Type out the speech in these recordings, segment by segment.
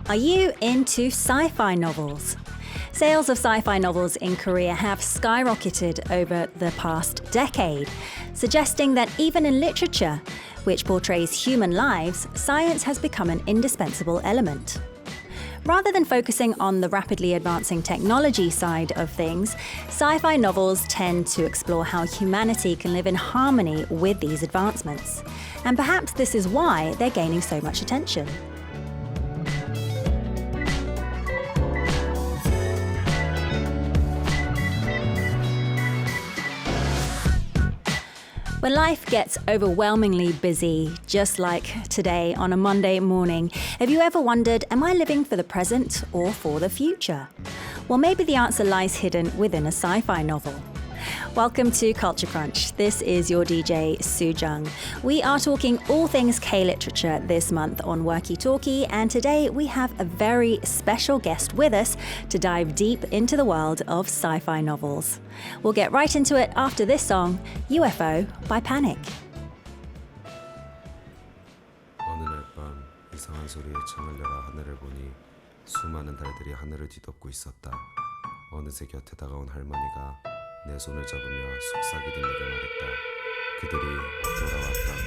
Are you into sci-fi novels? Sales of sci-fi novels in Korea have skyrocketed over the past decade, suggesting that even in literature, which portrays human lives, science has become an indispensable element. Rather than focusing on the rapidly advancing technology side of things, sci-fi novels tend to explore how humanity can live in harmony with these advancements. And perhaps this is why they're gaining so much attention. When life gets overwhelmingly busy, just like today on a Monday morning, have you ever wondered, am I living for the present or for the future? Well, maybe the answer lies hidden within a sci-fi novel. Welcome to Culture Crunch. This is your DJ, Soo Jung. We are talking all things K-literature this month on Worky Talkie, and today we have a very special guest with us to dive deep into the world of sci-fi novels. We'll get right into it after this song, UFO by Panic. 어느 날 밤 이상한 소리에 창을 열어 하늘을 보니 수많은 달들이 하늘을 뒤덮고 있었다. 어느새 곁에 다가온 할머니가 내 손을 잡으며 속삭이듯 내게 말했다. 그들이 돌아왔다고.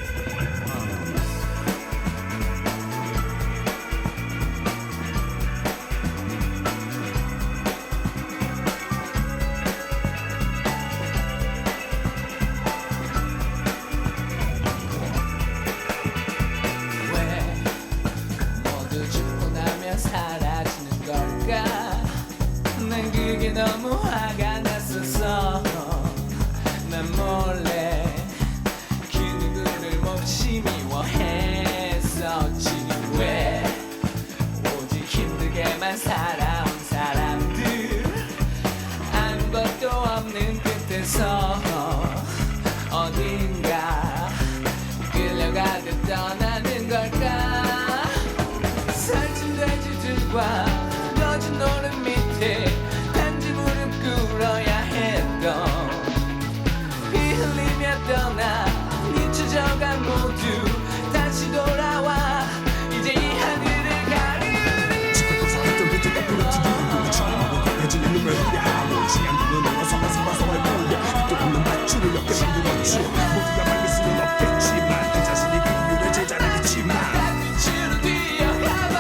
너무 화가 났었어. 난 몰래 그 누구를 몹시 미워했었지. 왜 오직 힘들게만 살아온 사람들 아무것도 없는 끝에서 어딘가 끌려가듯 떠나는 걸까. 살찐 돼지들과 꺼진 노름 밑에 꿇어야 했던 피 흘리며 떠나 잊혀져간 모두 다시 돌아와 이제 이 하늘을 가르리. 지금도 살았던 그때 부러지는 처음으로 강해지는 눈을 향하고 취한 눈으로 서서서서의 보게 또 없는 밧줄을 몇개 만들었지. 모두가 밝을 수는 없겠지만 그 자신이 그 이유를 제자리겠지만 빛으로 뛰어가봐.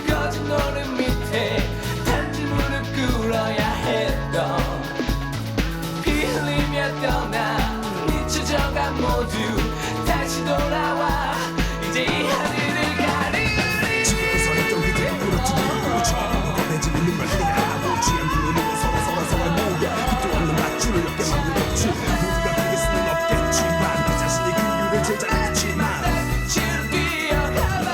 꺼진 노름 밑에 단지 무릎 꿇어야 했던 피 흘리며 떠나 잊혀져간 모두 다시 돌아와 이제 이 하늘을 가르리. 지금도 서있던 그대가 부러뜨리고 처음으로 강해지는 눈을 향하고 취한 눈으로 서서서의 모게 또 없는 밧줄을 몇개 만들었지. 모두가 밝을 수는 없겠지만 그 자신이 그 이유를 제자리겠지만 빛으로 뛰어가봐.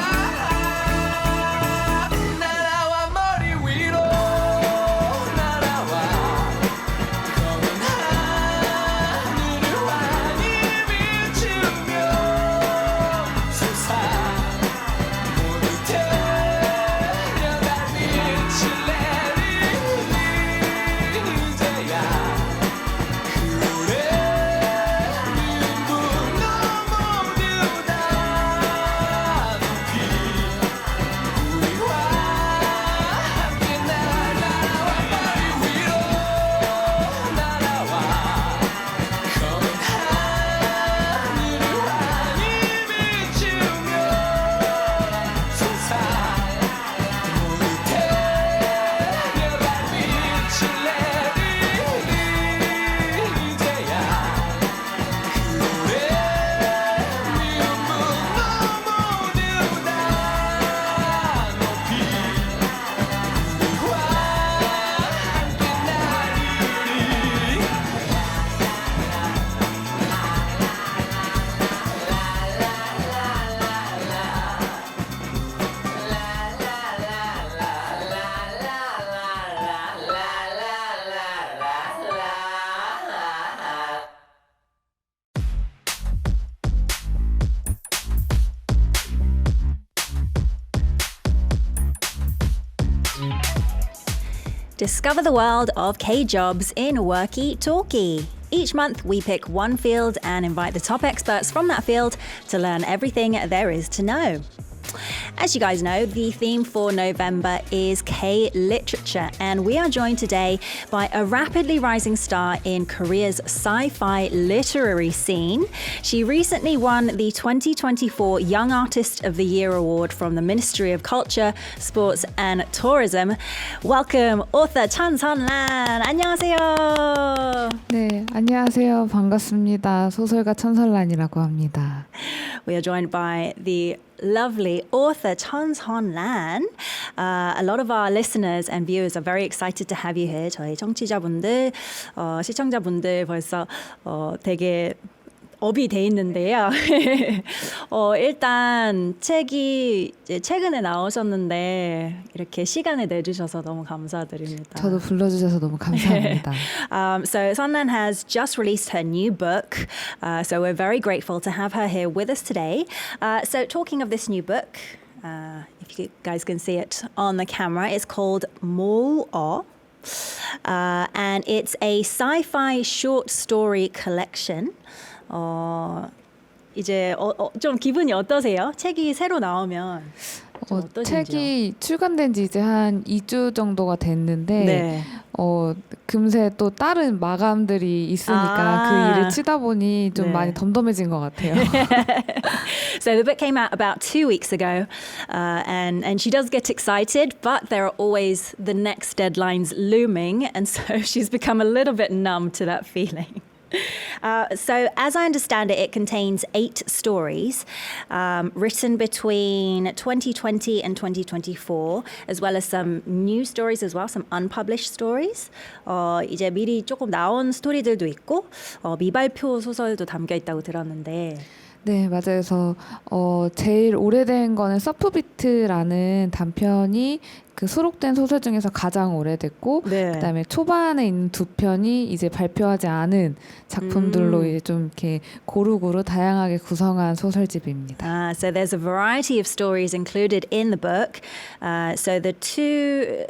그래 Discover the world of K-jobs in Worky Talkie. Each month, we pick one field and invite the top experts from that field to learn everything there is to know. As you guys know, the theme for November is K-literature, and we are joined today by a rapidly rising star in Korea's sci-fi literary scene. She recently won the 2024 Young Artist of the Year award from the Ministry of Culture, Sports and Tourism. Welcome, author Chun Sun-lan. 안녕하세요. 네, 안녕하세요. 반갑습니다. 소설가 천설란이라고 합니다. We are joined by the lovely author Chun Sun-lan. A lot of our listeners and viewers are very excited to have you here. 저희 청취자분들, 시청자분들 벌써 되게 업이 돼 있는데요. 일단 책이 이제 최근에 나오셨는데 이렇게 시간을 내주셔서 너무 감사드립니다. 저도 불러주셔서 너무 감사합니다. So Sun-lan has just released her new book. So we're very grateful to have her here with us today. So talking of this new book, if you guys can see it on the camera, it's called Mo-o. And it's a sci-fi short story collection. 이제 좀 기분이 어떠세요? 책이 새로 나오면 좀 어떠신지요? 책이 출간된 지 이제 한 2주 정도가 됐는데 네. 금세 또 다른 마감들이 있으니까 그 일을 치다 보니 좀 네. 많이 덤덤해진 것 같아요. So the book came out about 2 weeks ago, and she does get excited, but there are always the next deadlines looming, and so she's become a little bit numb to that feeling. So as I understand it, it contains 8 stories written between 2020 and 2024, as well as some new stories as well, some unpublished stories. 이제 미리 조금 나온 스토리들도 있고 미발표 소설도 담겨 있다고 들었는데. 네, 맞아요. 그래서 제일 오래된 거는 서프비트라는 단편이 그 수록된 소설 중에서 가장 오래됐고, 네. 그다음에 초반에 있는 2편이 이제 발표하지 않은 작품들로 이제 좀 이렇게 고루고루 다양하게 구성한 소설집입니다. So there's a variety of stories included in the book. So the two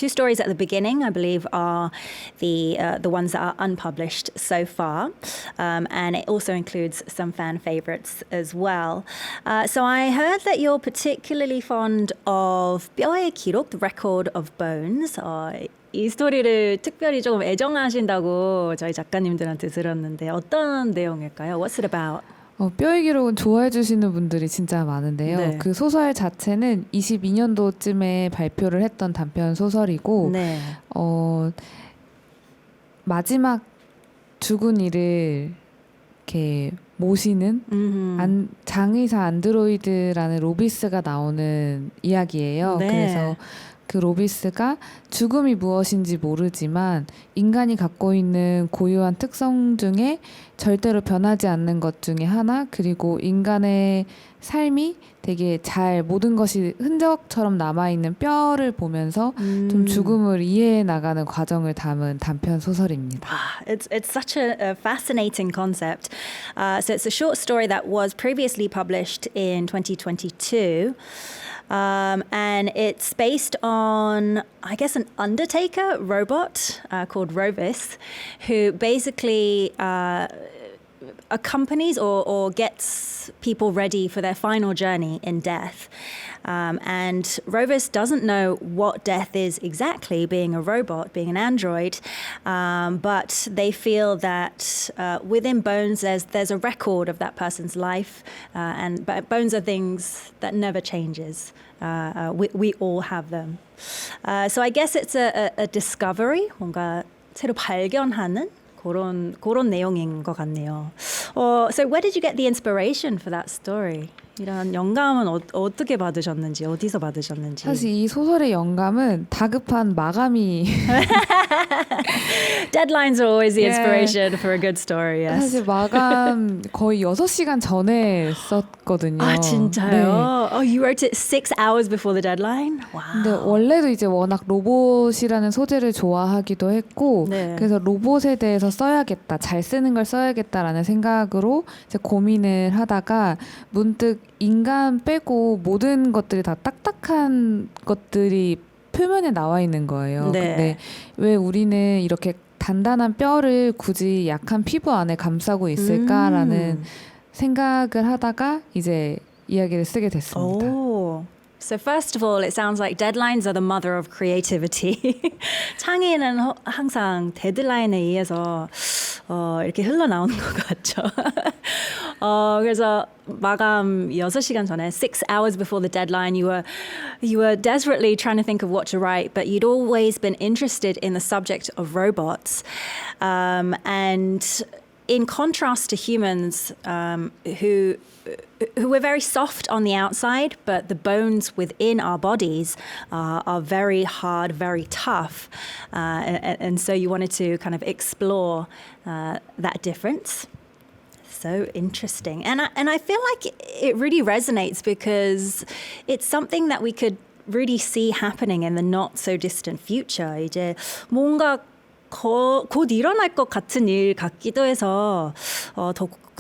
stories at the beginning, I believe, are the ones that are unpublished so far, and it also includes some fan favorites as well. So I heard that you're particularly fond of 뼈의 기록, The Record of Bones. 이 스토리를 특별히 조금 애정하신다고 저희 작가님들한테 들었는데 어떤 내용일까요? What's it about? 뼈의 기록은 좋아해 주시는 분들이 진짜 많은데요. 네. 그 소설 자체는 22년도쯤에 발표를 했던 단편 소설이고, 네. 마지막 죽은 이를 이렇게 모시는 장의사 안드로이드라는 로비스가 나오는 이야기예요. 네. 그래서 그 로비스가 죽음이 무엇인지 모르지만 인간이 갖고 있는 고유한 특성 중에 절대로 변하지 않는 것 중에 하나, 그리고 인간의 삶이 되게 잘 모든 것이 흔적처럼 남아있는 뼈를 보면서 좀 죽음을 이해해 나가는 과정을 담은 단편 소설입니다. It's such a fascinating concept. So it's a short story that was previously published in 2022. And it's based on, I guess, an undertaker robot called Rovis, who basically accompanies or gets people ready for their final journey in death. And Rovis doesn't know what death is exactly, being a robot, being an android, but they feel that within bones there's a record of that person's life, and bones are things that never changes. We all have them. So I guess it's a discovery, 뭔가 새로 발견하는 그런 내용인 것 같네요. So where did you get the inspiration for that story? 이런 영감은 어떻게 받으셨는지, 어디서 받으셨는지. 사실 이 소설의 영감은 다급한 마감이 Deadlines are always the inspiration for a good story. Yes. 사실 마감 거의 6시간 전에 썼거든요. 아 진짜요? 네. Oh, you wrote it 6 hours before the deadline? Wow. 근데 원래도 이제 워낙 로봇이라는 소재를 좋아하기도 했고, 네. 그래서 로봇에 대해서 써야겠다, 잘 쓰는 걸 써야겠다라는 생각으로 이제 고민을 하다가 문득 인간 빼고 모든 것들이 다 딱딱한 것들이 표면에 나와 있는 거예요. 네. 근데 왜 우리는 이렇게 단단한 뼈를 굳이 약한 피부 안에 감싸고 있을까라는 생각을 하다가 이제 이야기를 쓰게 됐습니다. Oh. So first of all, it sounds like deadlines are the mother of creativity. 창의는 항상 데드라인에 의해서 이렇게 흘러나오는 것 같죠. 그래서 마감 6시간 전에, 6 hours before the deadline, you were desperately trying to think of what to write, but you'd always been interested in the subject of robots. And in contrast to humans who we're very soft on the outside, but the bones within our bodies are very hard, very tough. And so you wanted to kind of explore that difference. So interesting. And I feel like it really resonates because it's something that we could really see happening in the not so distant future. 이제 뭔가 곧 일어날 것 같은 일 같기도 해서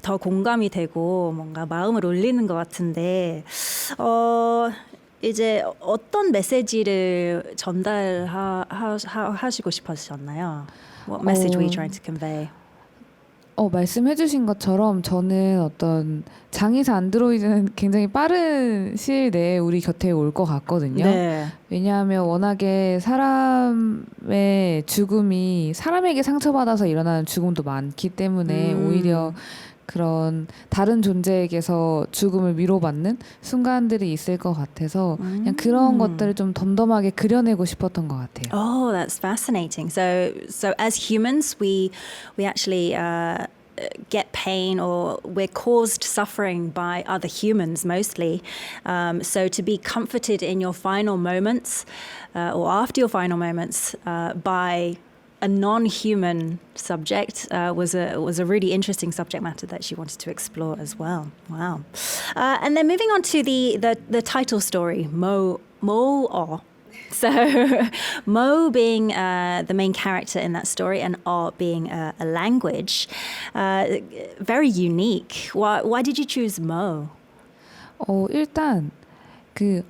더 공감이 되고 뭔가 마음을 울리는 것 같은데 이제 어떤 메시지를 전달하시고 싶으셨나요? What message were you trying to convey? 말씀해주신 것처럼 저는 어떤 장의사 안드로이드는 굉장히 빠른 시일 내에 우리 곁에 올 것 같거든요. 네. 왜냐하면 워낙에 사람의 죽음이 사람에게 상처받아서 일어나는 죽음도 많기 때문에 오히려 그런 다른 존재에게서 죽음을 위로받는 순간들이 있을 것 같아서 그냥 그런 것들을 좀 덤덤하게 그려내고 싶었던 것 같아요. Oh, that's fascinating. So as humans, we actually get pain or we're caused suffering by other humans mostly. So to be comforted in your final moments or after your final moments by a non-human subject was a really interesting subject matter that she wanted to explore as well. Wow. And then moving on to the title story, Mo-o. So Mo being the main character in that story and O being a language, very unique. Why did you choose Mo? 일단 그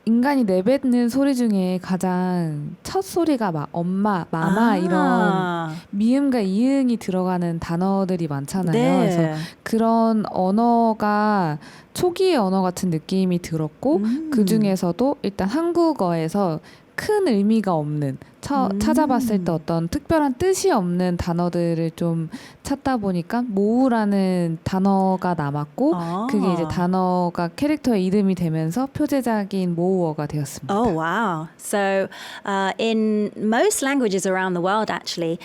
인간이 내뱉는 소리 중에 가장 첫 소리가 막 엄마, 마마 이런 미음과 이응이 들어가는 단어들이 많잖아요. 네. 그래서 그런 언어가 초기의 언어 같은 느낌이 들었고 그 중에서도 일단 한국어에서 큰 의미가 없는 찾아봤을 때 어떤 특별한 뜻이 없는 단어들을 좀 찾다 보니까 모우라는 단어가 남았고 그게 이제 단어가 캐릭터의 이름이 되면서 표제작인 모우어가 되었습니다. Oh, wow. So in most languages around the world, actually,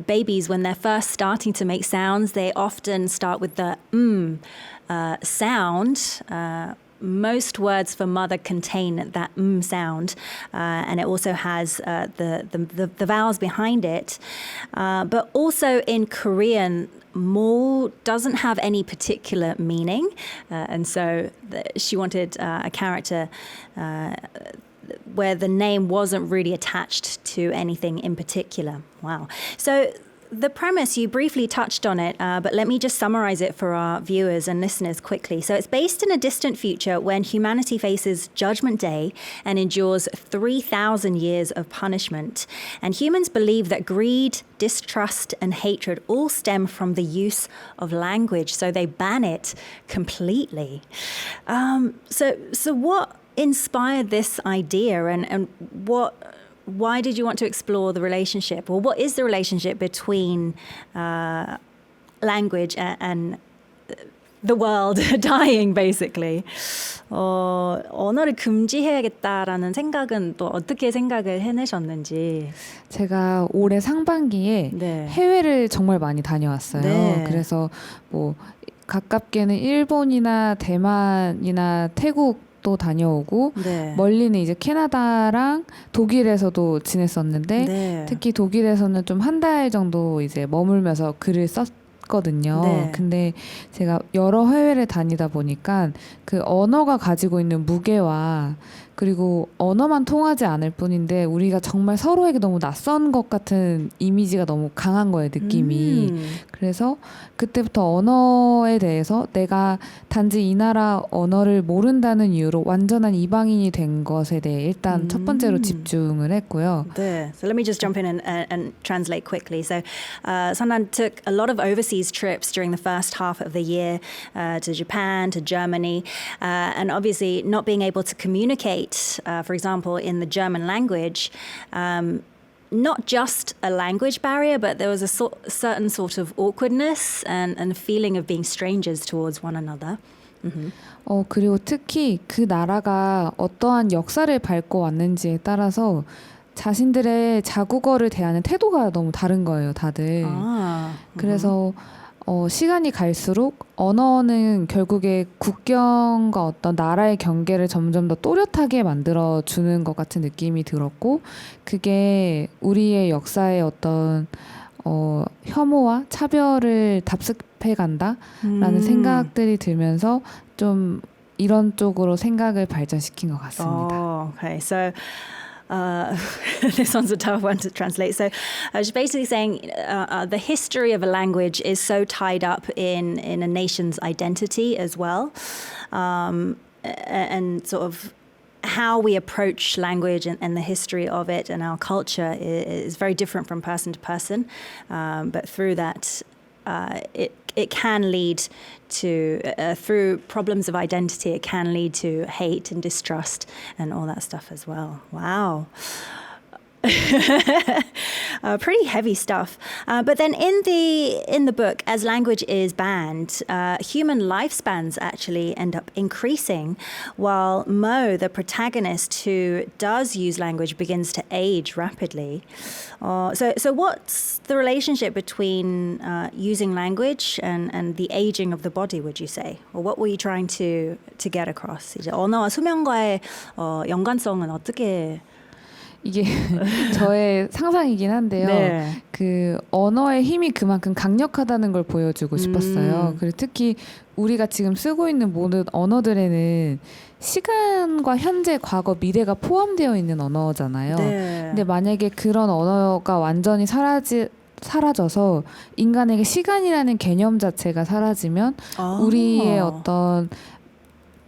babies, when they're first starting to make sounds, they often start with the sound. Most words for mother contain that sound, and it also has the vowels behind it. But also in Korean, mo doesn't have any particular meaning, and so she wanted a character where the name wasn't really attached to anything in particular. Wow. So the premise, you briefly touched on it, but let me just summarize it for our viewers and listeners quickly. So it's based in a distant future when humanity faces Judgment Day and endures 3,000 years of punishment. And humans believe that greed, distrust, and hatred all stem from the use of language, so they ban it completely. So what inspired this idea and why did you want to explore the relationship? Or what is the relationship between language and the world dying, basically? 언어를 금지해야겠다라는 생각은 또 어떻게 생각을 해내셨는지. 제가 올해 상반기에 네. 해외를 정말 많이 다녀왔어요. 네. 그래서 뭐 가깝게는 일본이나 대만이나 태국 또 다녀오고 네. 멀리는 이제 캐나다랑 독일에서도 지냈었는데 네. 특히 독일에서는 좀 한 달 정도 이제 머물면서 글을 썼거든요. 네. 근데 제가 여러 해외를 다니다 보니까 그 언어가 가지고 있는 무게와 그리고 언어만 통하지 않을 뿐인데 우리가 정말 서로에게 너무 낯선 것 같은 이미지가 너무 강한 거예요, 느낌이. 그래서 그때부터 언어에 대해서 내가 단지 이 나라 언어를 모른다는 이유로 완전한 이방인이 된 것에 대해 일단 첫 번째로 집중을 했고요. There. So let me just jump in and translate quickly. So Sandan took a lot of overseas trips during the first half of the year to Japan, to Germany, and obviously not being able to communicate, for example, in the German language, not just a language barrier, but there was a certain sort of awkwardness and feeling of being strangers towards one another. 그리고 특히 그 나라가 어떠한 역사를 밟고 왔는지에 따라서 자신들의 자국어를 대하는 태도가 너무 다른 거예요, 다들. 그래서 시간이 갈수록 언어는 결국에 국경과 어떤 나라의 경계를 점점 더 또렷하게 만들어주는 것 같은 느낌이 들었고, 그게 우리의 역사의 어떤 혐오와 차별을 답습해 간다라는 생각들이 들면서 좀 이런 쪽으로 생각을 발전시킨 것 같습니다. Oh, okay. So this one's a tough one to translate. So she's basically saying the history of a language is so tied up in a nation's identity as well, and sort of how we approach language and the history of it and our culture is very different from person to person. But through that, it can lead to, through problems of identity, it can lead to hate and distrust and all that stuff as well. Wow. Pretty heavy stuff. But then in the book, as language is banned, human lifespans actually end up increasing, while Mo, the protagonist who does use language, begins to age rapidly. So what's the relationship between using language and the aging of the body, would you say? Or what were you trying to get across? 이제 언어와 수명과의 연관성은 어떻게? 이게 저의 상상이긴 한데요. 네. 그 언어의 힘이 그만큼 강력하다는 걸 보여주고 싶었어요. 그리고 특히 우리가 지금 쓰고 있는 모든 언어들에는 시간과 현재, 과거, 미래가 포함되어 있는 언어잖아요. 네. 근데 만약에 그런 언어가 완전히 사라져서 인간에게 시간이라는 개념 자체가 사라지면 우리의 어떤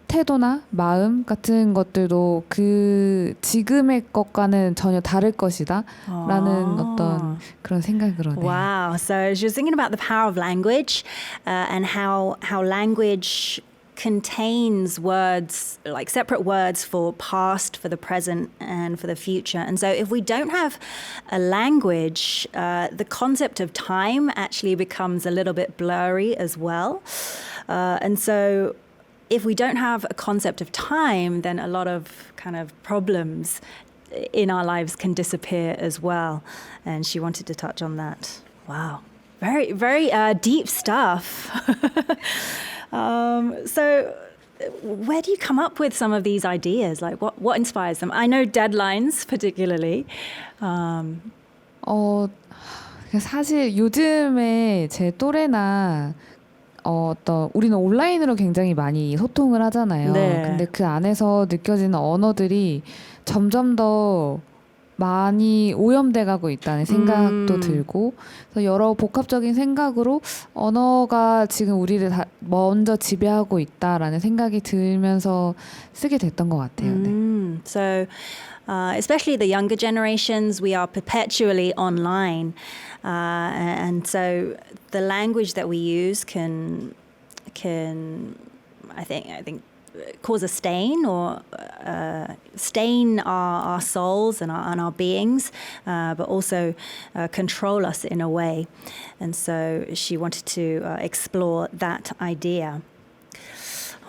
태도나 마음 같은 것들도 그 지금의 것과는 전혀 다를 것이다 라는 어떤 그런 생각으로. Wow. So she was thinking about the power of language and how language contains words, like separate words for past, for the present, and for the future. And so if we don't have a language, the concept of time actually becomes a little bit blurry as well. And so if we don't have a concept of time, then a lot of kind of problems in our lives can disappear as well. And she wanted to touch on that. Wow. Very, very deep stuff. So where do you come up with some of these ideas? Like what inspires them? I know deadlines particularly. 사실 요즘에 제 또래나 어떤 우리는 온라인으로 굉장히 많이 소통을 하잖아요. 네. 근데 그 안에서 느껴지는 언어들이 점점 더 많이 오염돼 가고 있다는 생각도 들고, 그래서 여러 복합적인 생각으로 언어가 지금 우리를 다 먼저 지배하고 있다라는 생각이 들면서 쓰게 됐던 것 같아요. 네. So especially the younger generations, we are perpetually online. And so the language that we use can I think cause a stain or stain our souls and our beings, but also control us in a way. And so she wanted to explore that idea.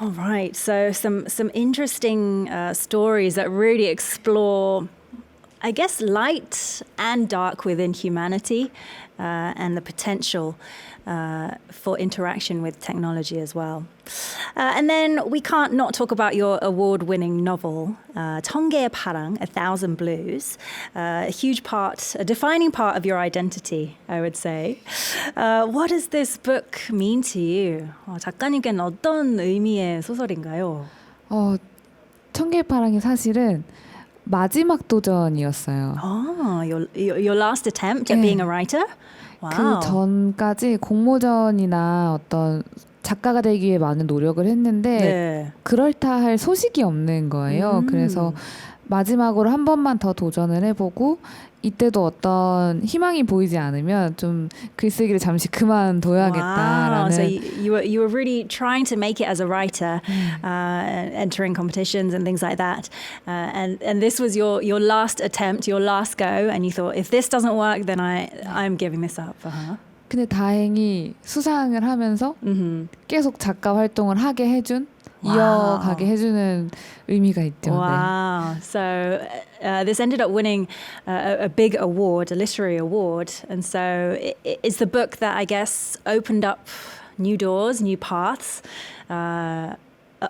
All right, so some interesting stories that really explore, I guess, light and dark within humanity and the potential for interaction with technology as well. And then we can't not talk about your award-winning novel, 천개의 파랑, 1,000 Blues, a huge part, a defining part of your identity, I would say. What does this book mean to you? 작가님께는 어떤 의미의 소설인가요? 청개의 파랑이 사실은 마지막 도전이었어요. Oh, your last attempt at 네. being a writer? Wow. 그 전까지 공모전이나 어떤 작가가 되기 위해 많은 노력을 했는데 네. 그럴듯할 소식이 없는 거예요. 그래서 마지막으로 한 번만 더 도전을 해보고 이때도 어떤 희망이 보이지 않으면 좀 글쓰기를 잠시 Wow. 그만둬야겠다라는. So you were really trying to make it as a writer, entering competitions and things like that. And this was your last attempt, your last go, and you thought, if this doesn't work, then I'm giving this up. Uh-huh. 근데 다행히 수상을 하면서 계속 작가 활동을 하게 해준, 이어가게 해주는 의미가 있죠. Wow. So this ended up winning a big award, a literary award. And so it's the book that I guess opened up new doors, new paths, a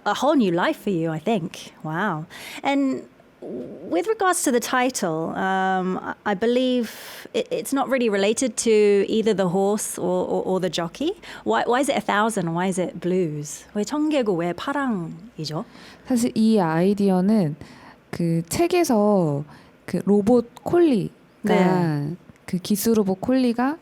whole new life for you, I think. Wow. And with regards to the title, I believe it's not really related to either the horse or the jockey. Why is it 1,000? Why is it blues? 왜 청개고 왜 파랑이죠? 사실 이 아이디어는 그 책에서 그 로봇 콜리가 네. 그 기수 로봇 콜리가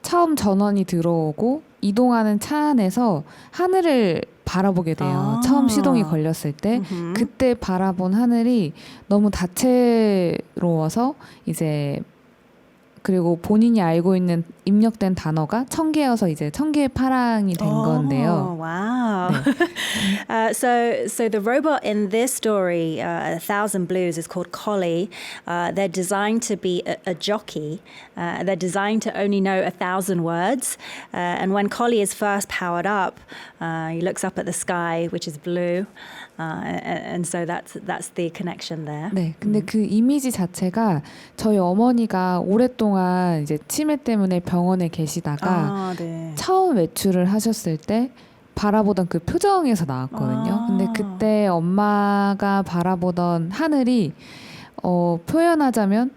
처음 전원이 들어오고 이동하는 차 안에서 하늘을 바라보게 돼요. 아. 처음 시동이 걸렸을 때 그때 바라본 하늘이 너무 다채로워서 이제 그리고 본인이 알고 있는 입력된 단어가 청개여서 이제 청개의 파랑이 된 건데요. Wow. So the robot in this story, 1,000 Blues, is called Collie. They're designed to be a jockey. They're designed to only know 1,000 words. And when Collie is first powered up, he looks up at the sky, which is blue. And so that's the connection there. 네, 근데 그 이미지 자체가 저희 어머니가 오랫동안 이제 치매 때문에 병원에 계시다가 아, 네. 처음 외출을 하셨을 때 바라보던 그 표정에서 나왔거든요. 아. 근데 그때 엄마가 바라보던 하늘이 표현하자면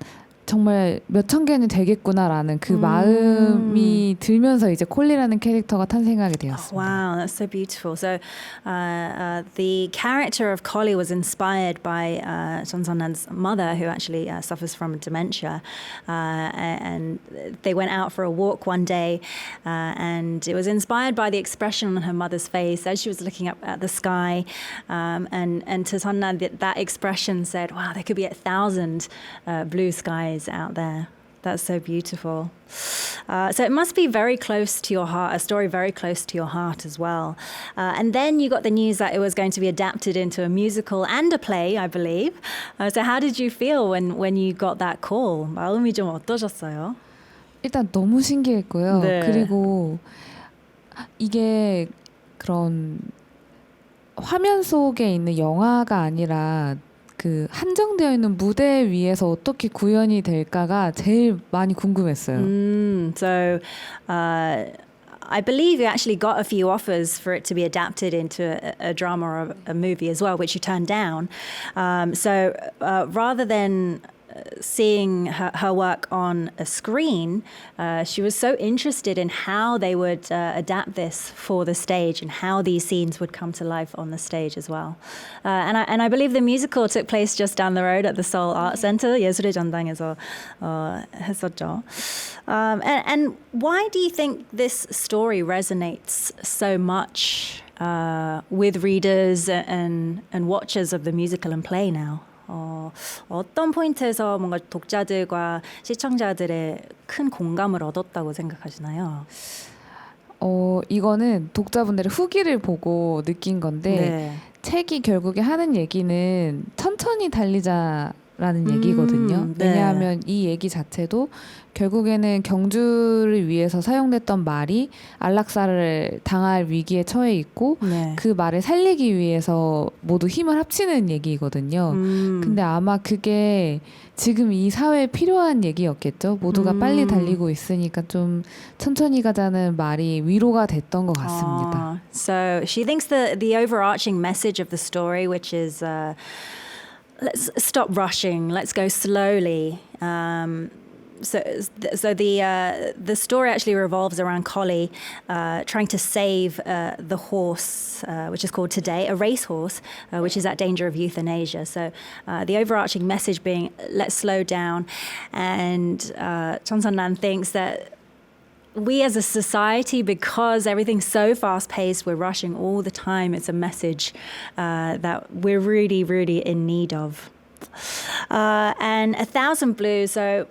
정말 몇천 개는 되겠구나라는 그 마음이 들면서 이제 콜리라는 캐릭터가 탄생하게 되었습니다. Wow, that's so beautiful. So the character of Collie was inspired by Son Son-nan's mother, who actually suffers from dementia. And they went out for a walk one day, and it was inspired by the expression on her mother's face as she was looking up at the sky. And to Son-nan, that expression said, wow, there could be 1,000 blue skies out there. That's so beautiful. So it must be very close to your heart, a story very close to your heart as well. And then you got the news that it was going to be adapted into a musical and a play, I believe. So how did you feel when you got that call? 마음이 좀 어떠셨어요? 일단 너무 신기했고요. 네. 그리고 이게 그런 화면 속에 있는 영화가 아니라 그 한정되어 있는 무대 위에서 어떻게 구현이 될까가 제일 많이 궁금했어요. So I believe you actually got a few offers for it to be adapted into a drama or a movie as well, which you turned down. So rather than seeing her work on a screen, she was so interested in how they would adapt this for the stage and how these scenes would come to life on the stage as well. And I believe the musical took place just down the road at the Seoul Art Center, 예술의 전당에서 했었죠. And why do you think this story resonates so much with readers and watchers of the musical and play now? 어떤 포인트에서 뭔가 독자들과 시청자들의 큰 공감을 얻었다고 생각하시나요? 이거는 독자분들의 후기를 보고 느낀 건데 네. 책이 결국에 하는 얘기는 천천히 달리자라는 얘기거든요. 네. 왜냐하면 이 얘기 자체도 결국에는 경주를 위해서 사용됐던 말이 안락사를 당할 위기에 처해 있고 네. 그 말을 살리기 위해서 모두 힘을 합치는 얘기거든요. 근데 아마 그게 지금 이 사회에 필요한 얘기였겠죠. 모두가 빨리 달리고 있으니까 좀 천천히 가자는 말이 위로가 됐던 것 같습니다. So she thinks the overarching message of the story, which is let's stop rushing, let's go slowly. so the story actually revolves around Collie trying to save the horse, which is called Today, a racehorse, which is at danger of euthanasia. So the overarching message being, let's slow down. And Chon Sun-nan thinks that we as a society, because everything's so fast-paced, we're rushing all the time. It's a message that we're really, really in need of. And 1,000 Blues, so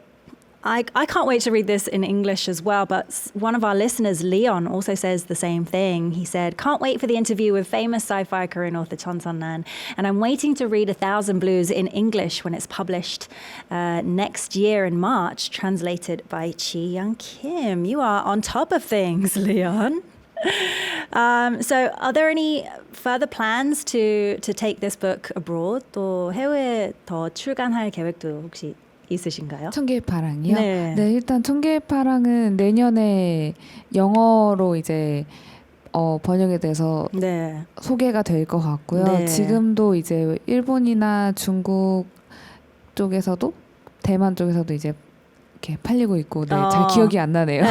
I can't wait to read this in English as well, but one of our listeners, Leon, also says the same thing. He said, can't wait for the interview with famous sci-fi Korean author Chon Sun-nan, and I'm waiting to read 1,000 Blues in English when it's published next year in March, translated by Chi Young Kim. You are on top of things, Leon. So are there any further plans to take this book abroad? 또 해외에 더 출간할 계획도 혹시 있으신가요? 청개의 파랑이요? 네. 네, 일단 청개의 파랑은 내년에 영어로 이제 번역이 돼서 네. 소개가 될 것 같고요. 네. 지금도 이제 일본이나 중국 쪽에서도 대만 쪽에서도 이제 이렇게 팔리고 있고, 네, 잘 기억이 안 나네요.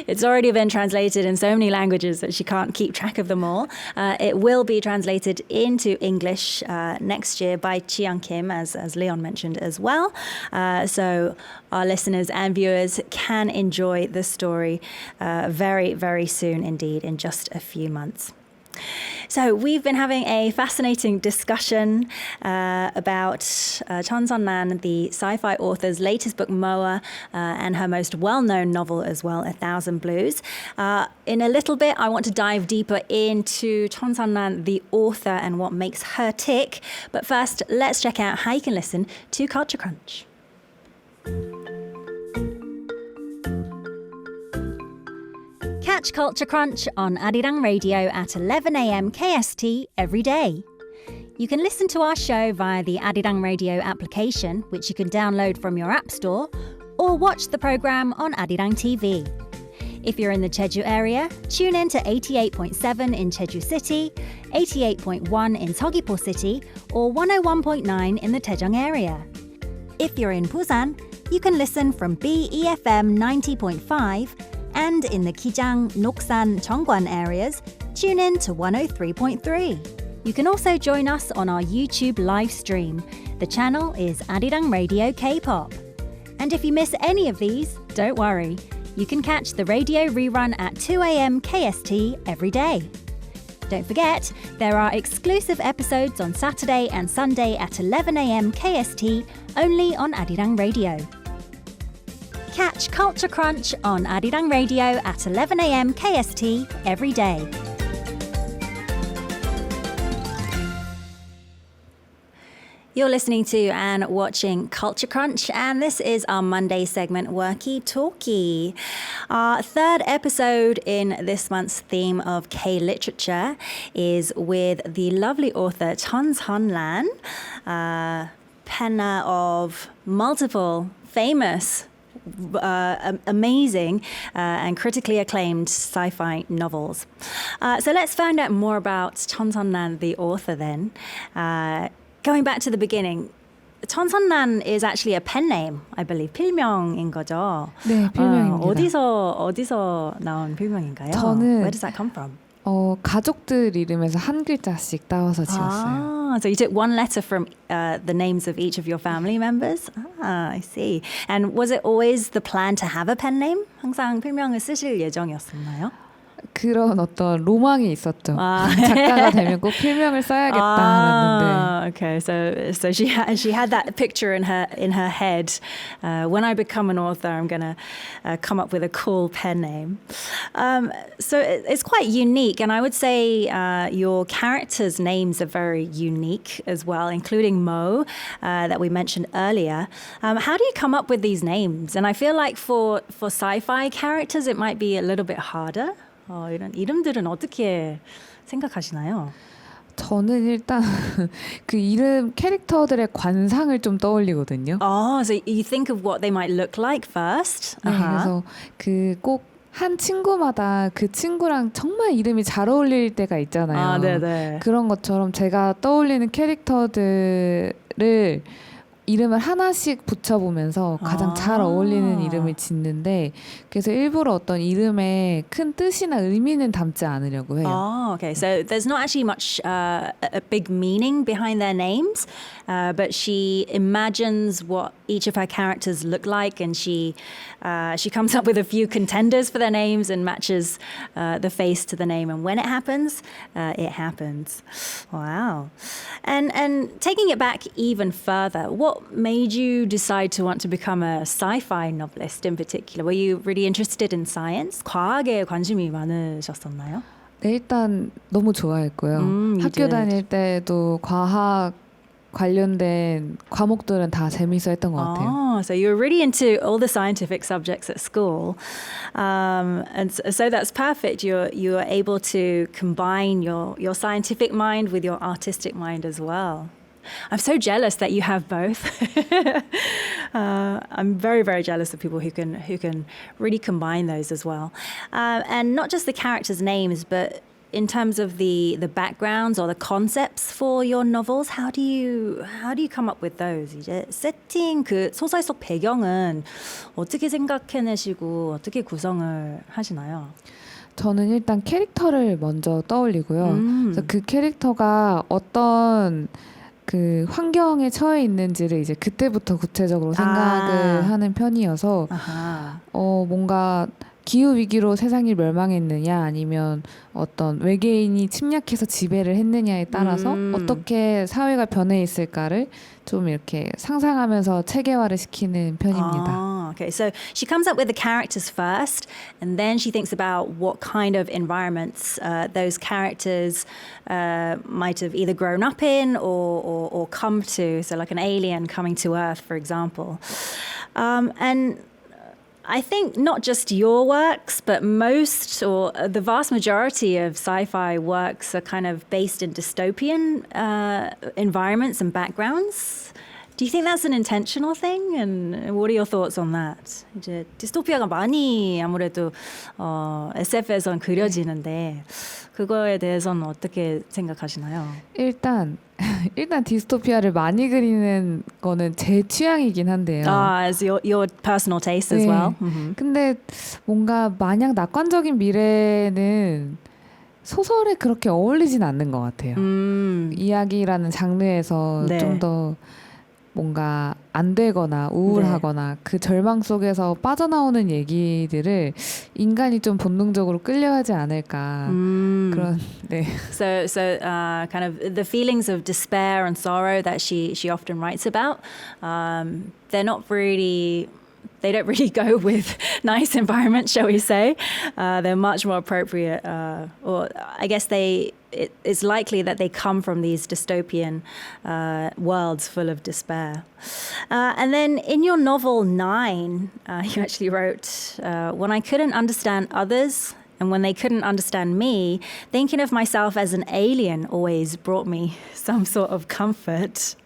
It's already been translated in so many languages that she can't keep track of them all. It will be translated into English next year by Chi Young Kim, as Leon mentioned as well. So our listeners and viewers can enjoy the story very, very soon indeed, in just a few months. So we've been having a fascinating discussion about Chon Sun-nan, the sci-fi author's latest book, Moa, and her most well-known novel as well, 1,000 Blues. In a little bit, I want to dive deeper into Chon Sun-nan, the author, and what makes her tick. But first, let's check out how you can listen to Culture Crunch. Catch Culture Crunch on Arirang Radio at 11 a.m. KST every day. You can listen to our show via the Arirang Radio application, which you can download from your app store, or watch the program on Arirang TV. If you're in the Jeju area, tune in to 88.7 in Jeju City, 88.1 in Seogwipo City, or 101.9 in the Daejeong area. If you're in Busan, you can listen from BEFM 90.5, and in the Kijang, Noksan, Cheongwan areas, tune in to 103.3. You can also join us on our YouTube live stream. The channel is Arirang Radio K-pop. And if you miss any of these, don't worry. You can catch the radio rerun at 2 a.m. KST every day. Don't forget, there are exclusive episodes on Saturday and Sunday at 11 a.m. KST, only on Arirang Radio. Catch Culture Crunch on Arirang Radio at 11 a.m. KST every day. You're listening to and watching Culture Crunch, and this is our Monday segment, Worky Talkie. Our third episode in this month's theme of K-literature is with the lovely author Chon Sun-nan, penner of multiple famous amazing and critically acclaimed sci-fi novels. So let's find out more about Chon Sun-nan, the author then. Going back to the beginning, Chon Sun-nan is actually a pen name, I believe. 필명인 거죠? 네, 필명입니다. 어디서 나온 필명인가요? 저는 Where does that come from? 가족들 이름에서 한 글자씩 따와서 지었어요. So you took one letter from the names of each of your family members? I see. And was it always the plan to have a pen name? 항상 필명을 쓰실 예정이었었나요? 그런 어떤 로망이 있었죠. 작가가 되면 꼭 필명을 써야겠다 하는데. Okay, so she had that picture in her head. When I become an author, I'm gonna come up with a cool pen name. So it's quite unique, and I would say your characters' names are very unique as well, including Mo that we mentioned earlier. How do you come up with these names? And I feel like for sci-fi characters, it might be a little bit harder. 이런 이름들은 어떻게 생각하시나요? 저는 일단 그 이름 캐릭터들의 관상을 좀 떠올리거든요. So you think of what they might look like first. 네, 그래서 그 꼭 한 친구마다 그 친구랑 정말 이름이 잘 어울릴 때가 있잖아요. 네네. 그런 것처럼 제가 떠올리는 캐릭터들을 이름을 하나씩 붙여보면서 가장 잘 어울리는 이름을 짓는데 그래서 일부러 어떤 이름에 큰 뜻이나 의미는 담지 않으려고 해요. Oh, okay. So there's not actually much a big meaning behind their names, but she imagines what each of her characters look like, and she comes up with a few contenders for their names and matches the face to the name. And when it happens, it happens. Wow. And taking it back even further, what made you decide to want to become a sci-fi novelist in particular? Were you really interested in science? 과학에 관심이 많으셨었나요? 네, 일단 너무 좋아했고요. you 학교 did. 다닐 때도 과학 관련된 과목들은 다 재밌어했던 것 같아요. Oh, so you were really into all the scientific subjects at school, and so that's perfect. You are able to combine your scientific mind with your artistic mind as well. I'm so jealous that you have both. I'm very, very jealous of people who can really combine those as well, and not just the characters' names, but in terms of the backgrounds or the concepts for your novels. How do you come up with those? 이제 세팅 그 소설 속 배경은 어떻게 생각해내시고 어떻게 구성을 하시나요? 저는 일단 캐릭터를 먼저 떠올리고요. 그래서 그 캐릭터가 어떤 그 환경에 처해 있는지를 이제 그때부터 구체적으로 생각을 하는 편이어서 아하. 뭔가 기후 위기로 세상이 멸망했느냐 아니면 어떤 외계인이 침략해서 지배를 했느냐에 따라서 어떻게 사회가 변해 있을까를 좀 이렇게 상상하면서 체계화를 시키는 편입니다. Oh, okay. So she comes up with the characters first, and then she thinks about what kind of environments those characters might have either grown up in or come to. So like an alien coming to Earth, for example. And I think not just your works, but most or the vast majority of sci-fi works are kind of based in dystopian environments and backgrounds. Do you think that's an intentional thing? And what are your thoughts on that? 이제 디스토피아가 많이 아무래도 SF에선 그려지는데 그거에 대해서는 어떻게 생각하시나요? 일단 디스토피아를 많이 그리는 거는 제 취향이긴 한데요. As your personal taste as 네. well. 근데 뭔가 마냥 낙관적인 미래는 소설에 그렇게 어울리진 않는 것 같아요. 이야기라는 장르에서 네. 좀 더 뭔가 안 되거나 우울하거나 그 절망 속에서 빠져나오는 얘기들을 인간이 좀 본능적으로 끌려하지 않을까 그런 네. So kind of the feelings of despair and sorrow that she often writes about, they don't really go with nice environments, shall we say. They're much more appropriate, or I guess it's likely that they come from these dystopian worlds full of despair. And then in your novel 9, you actually wrote, when I couldn't understand others and when they couldn't understand me, thinking of myself as an alien always brought me some sort of comfort.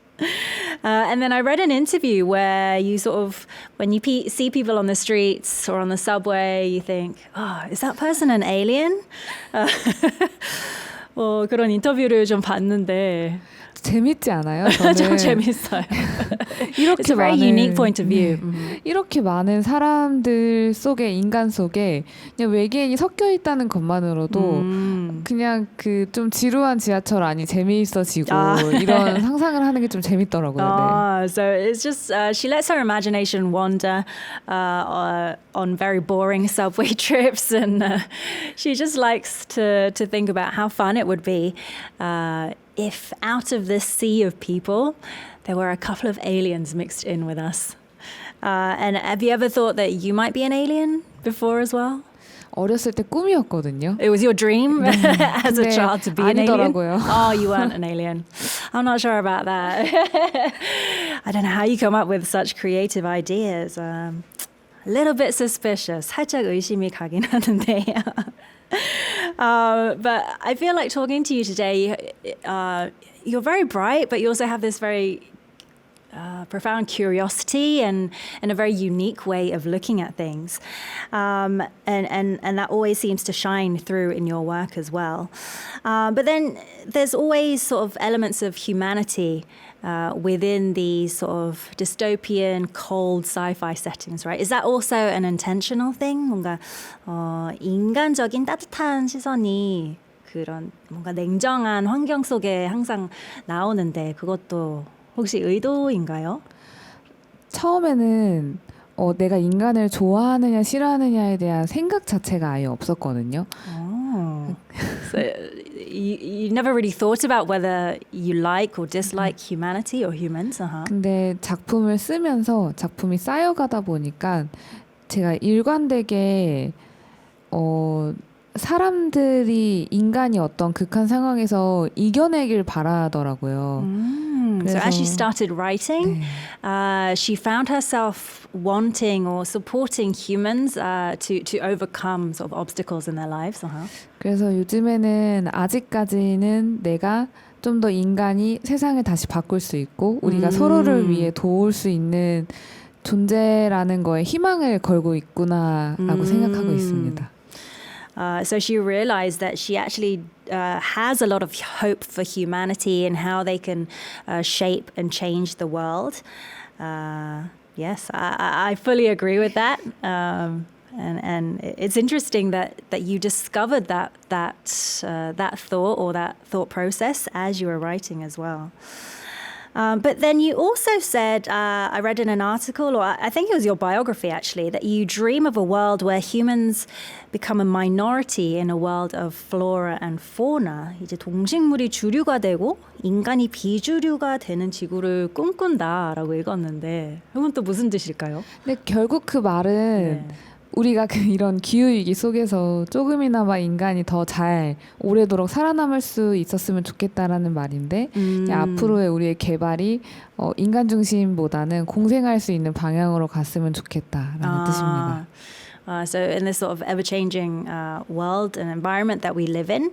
And then I read an interview where you sort of, when you see people on the streets or on the subway, you think, oh, is that person an alien? 그런 인터뷰를 좀 봤는데 재밌지 않아요? 저는 좀 재밌어요. 이렇게 It's a very 많은 unique point of view. 이렇게 많은 사람들 속에 인간 속에 그냥 외계인이 섞여 있다는 것만으로도 그냥 그 좀 지루한 지하철 안이 재미있어지고 이런 상상을 하는 게 좀 재밌더라고요. 네. So it's just she lets her imagination wander on very boring subway trips, and she just likes to think about how fun it would be if out of this sea of people there were a couple of aliens mixed in with us. And have you ever thought that you might be an alien before as well? 어렸을 때 꿈이었거든요. It was your dream as a 근데 child to be an alien? 아니더라고요. Oh, you weren't an alien. I'm not sure about that. I don't know how you come up with such creative ideas. A little bit suspicious. 살짝 의심이 가긴 하는데요. But I feel like talking to you today, you're very bright, but you also have this very profound curiosity and a very unique way of looking at things. And that always seems to shine through in your work as well. But then there's always sort of elements of humanity within these sort of dystopian, cold sci-fi settings, right? Is that also an intentional thing? 뭔가 인간적인 따뜻한 시선이 그런 뭔가 냉정한 환경 속에 항상 나오는데 그것도 혹시 의도인가요? 처음에는 내가 인간을 좋아하느냐 싫어하느냐에 대한 생각 자체가 아예 없었거든요. So you never really thought about whether you like or dislike humanity or humans. 근데 작품을 쓰면서 작품이 쌓여가다 보니까 제가 일관되게 사람들이 인간이 어떤 극한 상황에서 이겨내길 바라더라고요. So as she started writing, she found herself wanting or supporting humans to overcome sort of obstacles in their lives. 그래서 요즘에는 아직까지는 내가 좀 더 인간이 세상을 다시 바꿀 수 있고 우리가 서로를 위해 도울 수 있는 존재라는 거에 희망을 걸고 있구나라고 생각하고 있습니다. So she realized that she actually has a lot of hope for humanity and how they can shape and change the world. Yes, I fully agree with that. And it's interesting that you discovered that thought or that thought process as you were writing as well. But then you also said, I read in an article, or I think it was your biography actually, that you dream of a world where humans become a minority in a world of flora and fauna. 이제 동식물이 주류가 되고 인간이 비주류가 되는 지구를 꿈꾼다라고 읽었는데 이건 또 무슨 뜻일까요? 근데 결국 그 말은 우리가 이런 기후위기 속에서 조금이나마 인간이 더 잘 오래도록 살아남을 수 있었으면 좋겠다라는 말인데 앞으로의 우리의 개발이 인간 중심보다는 공생할 수 있는 방향으로 갔으면 좋겠다라는 뜻입니다. So in this sort of ever-changing world and environment that we live in,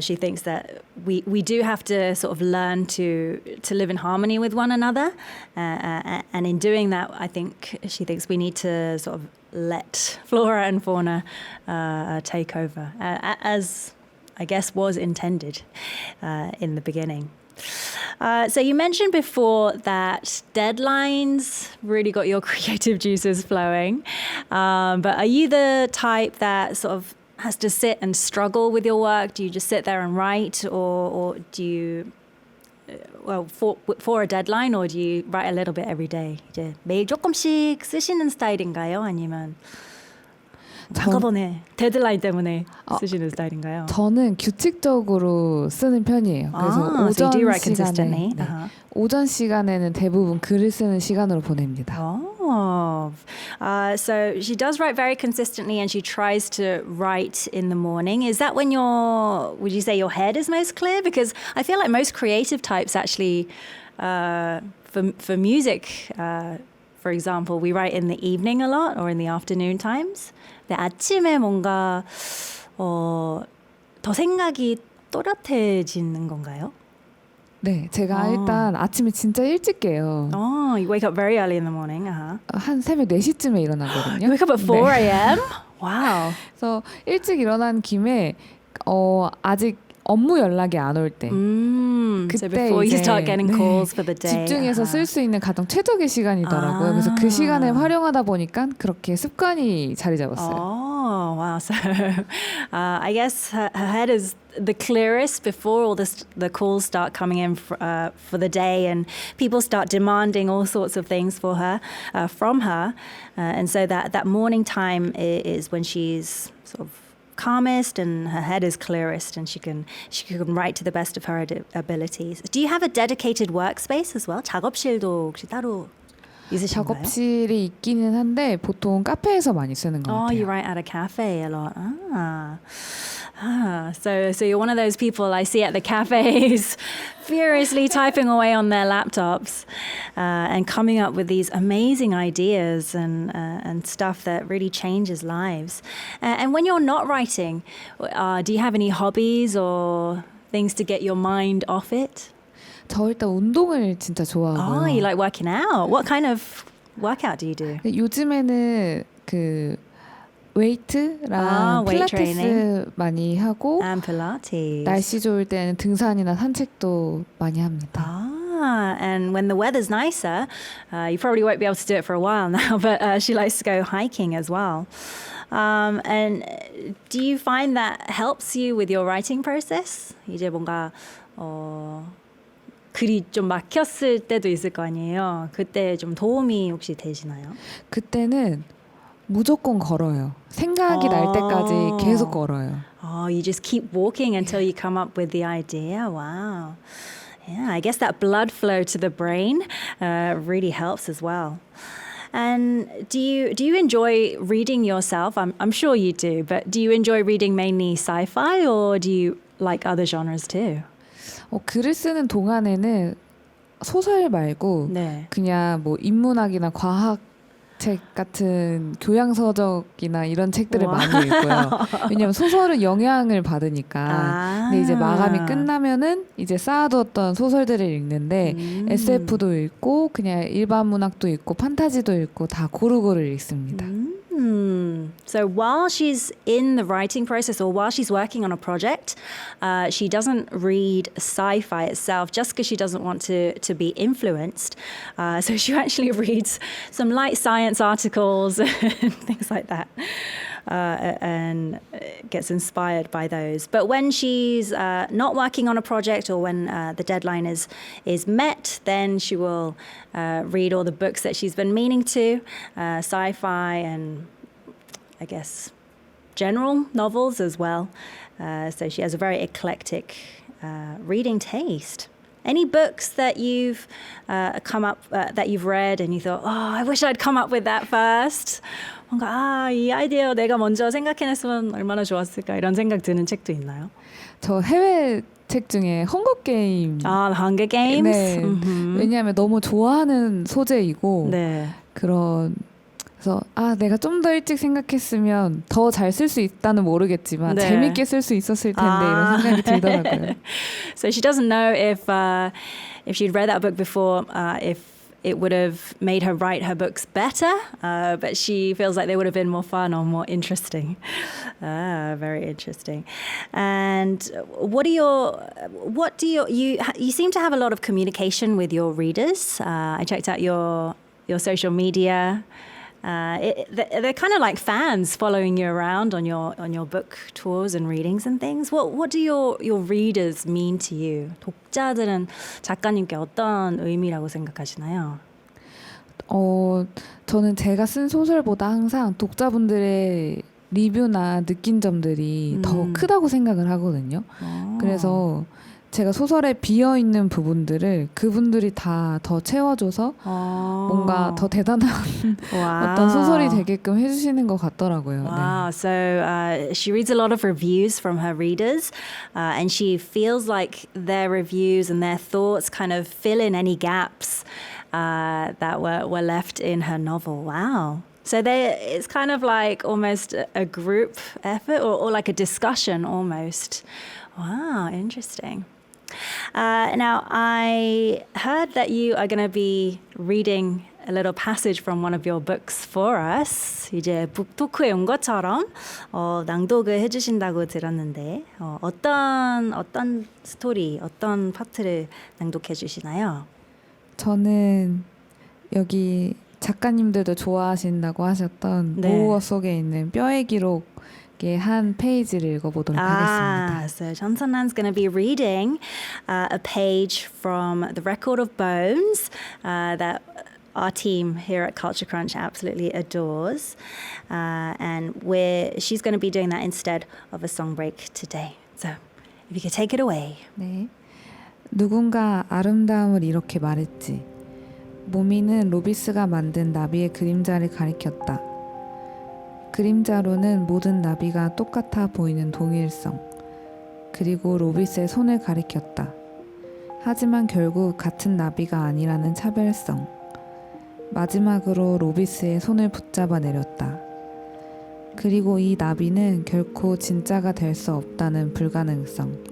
she thinks that we do have to sort of learn to live in harmony with one another. And in doing that, I think she thinks we need to sort of let flora and fauna take over, as I guess was intended in the beginning. So you mentioned before that deadlines really got your creative juices flowing. But are you the type that sort of has to sit and struggle with your work? Do you just sit there and write, or do you, for a deadline, or do you write a little bit every day? 이제 매일 조금씩 쓰시는 스타일인가요? 아니면 한꺼번에 데드라인 때문에 쓰시는 스타일인가요? 저는 규칙적으로 쓰는 편이에요. 그래서 so you do write consistently. 오전 시간에는 대부분 글을 쓰는 시간으로 보냅니다. So she does write very consistently and she tries to write in the morning. Is that when would you say your head is most clear? Because I feel like most creative types actually, for music, for example, we write in the evening a lot or in the afternoon times. 근데 아침에 뭔가 더 생각이 또렷해지는 건가요? 네, 제가 일단 아침에 진짜 일찍 깨요. You wake up very early in the morning. 한 새벽 4시쯤에 일어나거든요. You wake up at 4 a.m.? Wow. 그래서 일찍 일어난 김에 아직 업무 연락이 안 올 때 So before you start getting calls for the day. 집중해서 쓸 수 있는 가장 최적의 시간이더라고요. 그래서 그 시간에 활용하다 보니까 그렇게 습관이 자리 잡았어요. Oh, wow. So I guess her head is the clearest before all the calls start coming in for the day and people start demanding all sorts of things for her, from her. And so that morning time is when she's sort of calmest and her head is clearest and she can write to the best of her abilities. Do you have a dedicated workspace as well? 작업실도 혹시 따로 있으신가요? 작업실이 있기는 한데 보통 카페에서 많이 쓰는 것 같아요. Oh, you write at a cafe a lot. So you're one of those people I see at the cafes furiously typing away on their laptops and coming up with these amazing ideas and stuff that really changes lives. And when you're not writing, do you have any hobbies or things to get your mind off it? 저 일단 운동을 진짜 Oh, 좋아하고요. you like working out. What kind of workout do you do? 근데 요즘에는 그 웨이트랑 weight 필라테스 training. 많이 하고 And Pilates. 날씨 좋을 때는 등산이나 산책도 많이 합니다. And when the weather's nicer, you probably won't be able to do it for a while now, but she likes to go hiking as well. And do you find that helps you with your writing process? 이제 뭔가 글이 좀 막혔을 때도 있을 거 아니에요. 그때 좀 도움이 혹시 되시나요? 그때는 무조건 걸어요. 생각이 날 때까지 계속 걸어요. Oh, you just keep walking until you come up with the idea. Wow. Yeah, I guess that blood flow to the brain really helps as well. And do you enjoy reading yourself? I'm sure you do, but do you enjoy reading mainly sci-fi or do you like other genres too? 글을 쓰는 동안에는 소설 말고 네. 그냥 뭐 인문학이나 과학 책 같은 교양서적이나 이런 책들을 와. 많이 읽고요. 왜냐면 소설은 영향을 받으니까. 근데 이제 마감이 끝나면은 이제 쌓아두었던 소설들을 읽는데 SF도 읽고 그냥 일반 문학도 읽고 판타지도 읽고 다 고루고루 읽습니다. So while she's in the writing process or while she's working on a project, she doesn't read sci-fi itself just because she doesn't want to be influenced. So she actually reads some light science articles and things like that. And gets inspired by those. But when she's not working on a project or when the deadline is met, then she will read all the books that she's been meaning to, sci-fi and I guess general novels as well. So she has a very eclectic reading taste. Any books that you've that you've read and you thought, oh, I wish I'd come up with that first. 뭔가 이 아이디어 내가 먼저 생각해냈으면 얼마나 좋았을까 이런 생각 드는 책도 있나요? 저 해외 책 중에 헝거 게임. The Hunger Games. 네. 왜냐하면 너무 좋아하는 소재이고 네. 그래서 내가 좀 더 일찍 생각했으면 더 잘 쓸 수 있다는 모르겠지만 네. 재밌게 쓸 수 있었을 텐데 이런 생각이 들더라고요. So she doesn't know if she'd read that book before, if it would have made her write her books better, but she feels like they would have been more fun or more interesting. Very interesting. And you seem to have a lot of communication with your readers. I checked out your social media. They're kind of like fans following you around on your book tours and readings and things. What do your readers mean to you? 독자들은 작가님께 어떤 의미라고 생각하시나요? 저는 제가 쓴 소설보다 항상 독자분들의 리뷰나 느낀 점들이 더 크다고 생각을 하거든요. 그래서 제가 소설에 비어있는 부분들을 그분들이 다 더 채워줘서 뭔가 더 대단한 어떤 소설이 되게끔 해주시는 것 같더라고요. Wow. So she reads a lot of reviews from her readers and she feels like their reviews and their thoughts kind of fill in any gaps that were left in her novel. Wow. So it's kind of like almost a group effort or like a discussion almost. Wow, interesting. Now, I heard that you are going to be reading a little passage from one of your books for us. 이제 북토크에 온 것처럼 낭독을 해주신다고 들었는데 어떤 스토리, 어떤 파트를 낭독해 주시나요? 저는 여기 작가님들도 좋아하신다고 하셨던 모어 속에 있는 뼈의 기록의 한 페이지를 읽어보도록 하겠습니다. So Chansanan's going to be reading a page from the Record of Bones that our team here at Culture Crunch absolutely adores. And she's going to be doing that instead of a song break today. So if you could take it away. 네. 누군가 아름다움을 이렇게 말했지. 모미는 로비스가 만든 나비의 그림자를 가리켰다. 그림자로는 모든 나비가 똑같아 보이는 동일성. 그리고 로비스의 손을 가리켰다. 하지만 결국 같은 나비가 아니라는 차별성. 마지막으로 로비스의 손을 붙잡아 내렸다. 그리고 이 나비는 결코 진짜가 될 수 없다는 불가능성.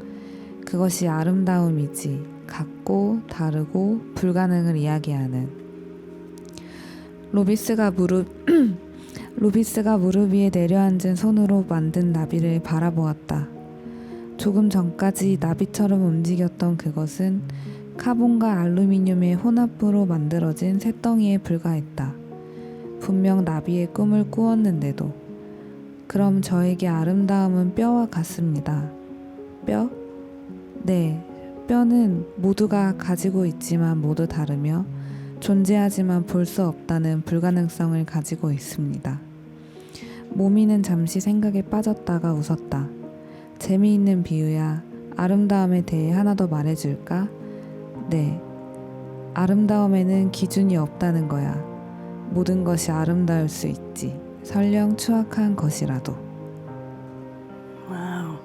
그것이 아름다움이지. 같고 다르고 불가능을 이야기하는. 로비스가 무릎 위에 내려앉은 손으로 만든 나비를 바라보았다. 조금 전까지 나비처럼 움직였던 그것은 카본과 알루미늄의 혼합으로 만들어진 쇳덩이에 불과했다. 분명 나비의 꿈을 꾸었는데도. 그럼 저에게 아름다움은 뼈와 같습니다. 뼈? 네, 뼈는 모두가 가지고 있지만 모두 다르며 존재하지만 볼 수 없다는 불가능성을 가지고 있습니다. 모미는 잠시 생각에 빠졌다가 웃었다. 재미있는 비유야. 아름다움에 대해 하나 더 말해줄까? 네. 아름다움에는 기준이 없다는 거야. 모든 것이 아름다울 수 있지. 설령 추악한 것이라도. Wow.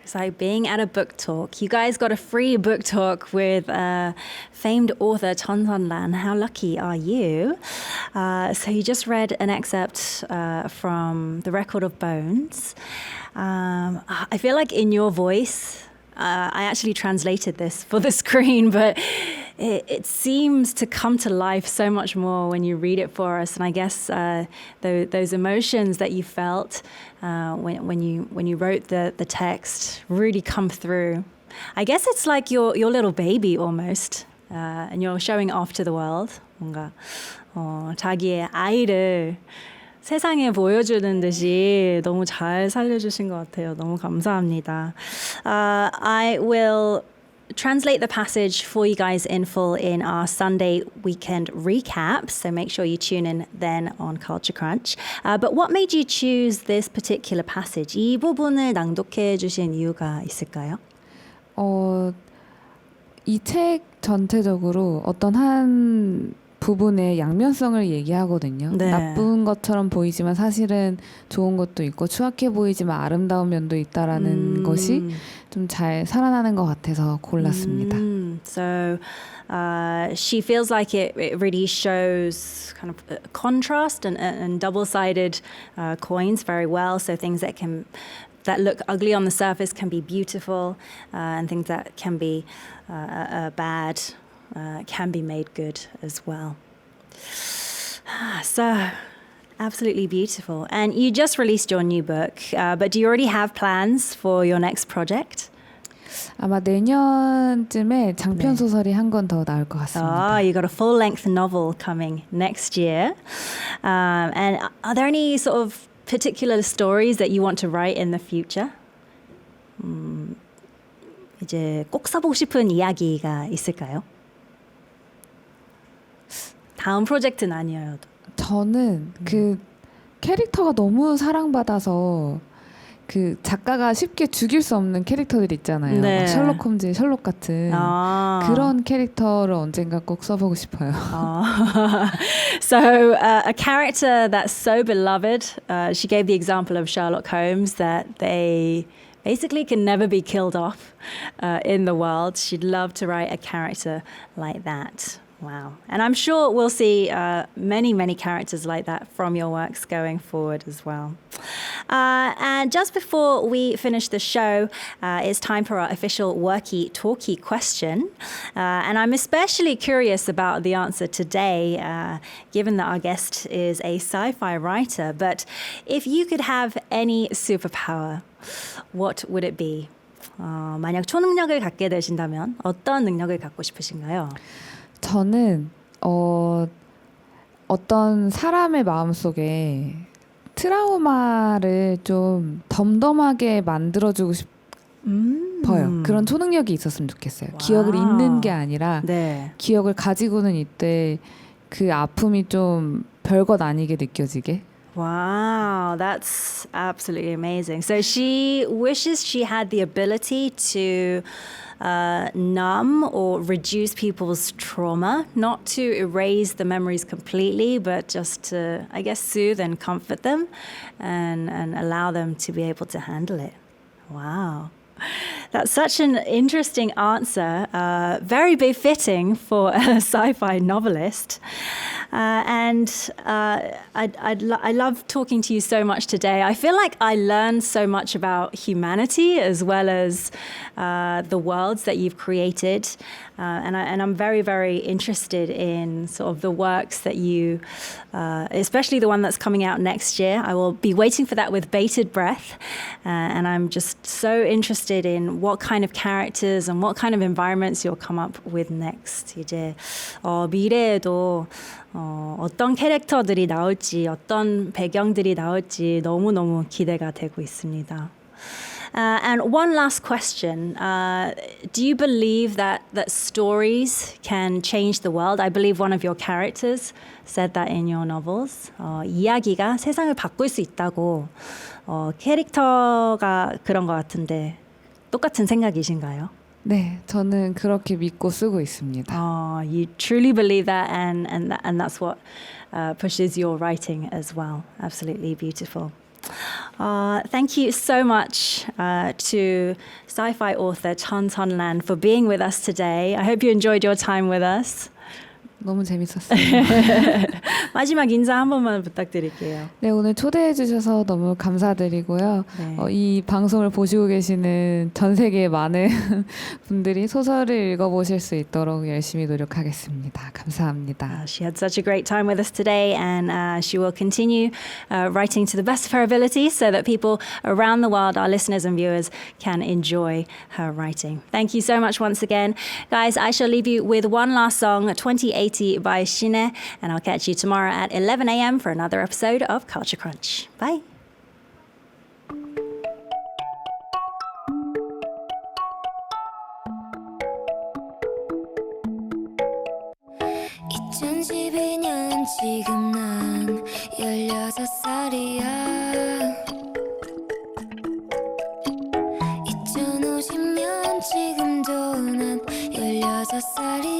It's like being at a book talk. You guys got a free book talk with famed author Chon Sun-lan. How lucky are you? So you just read an excerpt from The Record of Bones. I feel like in your voice, I actually translated this for the screen, but it seems to come to life so much more when you read it for us. And I guess those emotions that you felt when you wrote the text really come through. I guess it's like your little baby almost, and you're showing off to the world. 뭔가 자기의 아이를 세상에 보여주는 듯이 너무 잘 살려주신 것 같아요. 너무 감사합니다. I will translate the passage for you guys in full in our Sunday weekend recap, so make sure you tune in then on Culture Crunch. But what made you choose this particular passage? 이 부분을 낭독해 주신 이유가 있을까요? 이 책 전체적으로 어떤 한 부분의 양면성을 얘기하거든요. 네. 나쁜 것처럼 보이지만 사실은 좋은 것도 있고 추악해 보이지만 아름다운 면도 있다라는 것이 좀 잘 살아나는 것 같아서 골랐습니다. So she feels like it really shows kind of contrast and double-sided coins very well. So things that look ugly on the surface can be beautiful, and things that can be bad can be made good as well. So, absolutely beautiful. And you just released your new book, but do you already have plans for your next project? 아마 내년쯤에 장편 소설이 한 권 더 나올 것 같습니다. Oh, you got a full-length novel coming next year. And are there any sort of particular stories that you want to write in the future? 이제 꼭 써보고 싶은 이야기가 있을까요? 다음 프로젝트는 아니어도. 저는 그 캐릭터가 너무 사랑받아서 그 작가가 쉽게 죽일 수 없는 캐릭터들 있잖아요. 네. 막 셜록 홈즈, 셜록 같은 그런 캐릭터를 언젠가 꼭 써보고 싶어요. So a character that's so beloved, she gave the example of Sherlock Holmes that they basically can never be killed off in the world. She'd love to write a character like that. Wow. And I'm sure we'll see many, many characters like that from your works going forward as well. And just before we finish the show, it's time for our official worky-talky question. And I'm especially curious about the answer today, given that our guest is a sci-fi writer. But if you could have any superpower, what would it be? 만약 초능력을 갖게 되신다면 어떤 능력을 갖고 싶으신가요? 저는 어떤 사람의 마음속에 트라우마를 좀 덤덤하게 만들어주고 싶어요. 그런 초능력이 있었으면 좋겠어요. 와우. 기억을 잊는 게 아니라 네. 기억을 가지고는 이때 그 아픔이 좀 별것 아니게 느껴지게. Wow, that's absolutely amazing. So she wishes she had the ability to numb or reduce people's trauma, not to erase the memories completely, but just to, I guess, soothe and comfort them and allow them to be able to handle it. Wow. That's such an interesting answer, very befitting for a sci-fi novelist. I love talking to you so much today. I feel like I learned so much about humanity as well as the worlds that you've created. And I'm very, very interested in sort of the works that you, especially the one that's coming out next year. I will be waiting for that with bated breath. And I'm just so interested in what kind of characters and what kind of environments you'll come up with next. 이제 미래에도 어떤 캐릭터들이 나올지, 어떤 배경들이 나올지 너무너무 기대가 되고 있습니다. And one last question. Do you believe that stories can change the world? I believe one of your characters said that in your novels. 이야기가 세상을 바꿀 수 있다고 캐릭터가 그런 것 같은데 똑같은 생각이신가요? 네, 저는 그렇게 믿고 쓰고 있습니다. You truly believe that and that's what pushes your writing as well. Absolutely beautiful. Thank you so much to sci-fi author Chun Lan for being with us today. I hope you enjoyed your time with us. 너무 재밌었어요. 마지막 인사 한 번만 부탁드릴게요. 네, 오늘 초대해 주셔서 너무 감사드리고요. 네. 이 방송을 보시고 계시는 전 세계의 많은 분들이 소설을 읽어보실 수 있도록 열심히 노력하겠습니다. 감사합니다. She had such a great time with us today, and she will continue writing to the best of her ability so that people around the world, our listeners and viewers, can enjoy her writing. Thank you so much once again. Guys, I shall leave you with one last song, 2080 by Shine, and I'll catch you tomorrow at 11 a.m. for another episode of Culture Crunch. Bye. 지금 난 16살이야 2050년 지금도 난 16살이야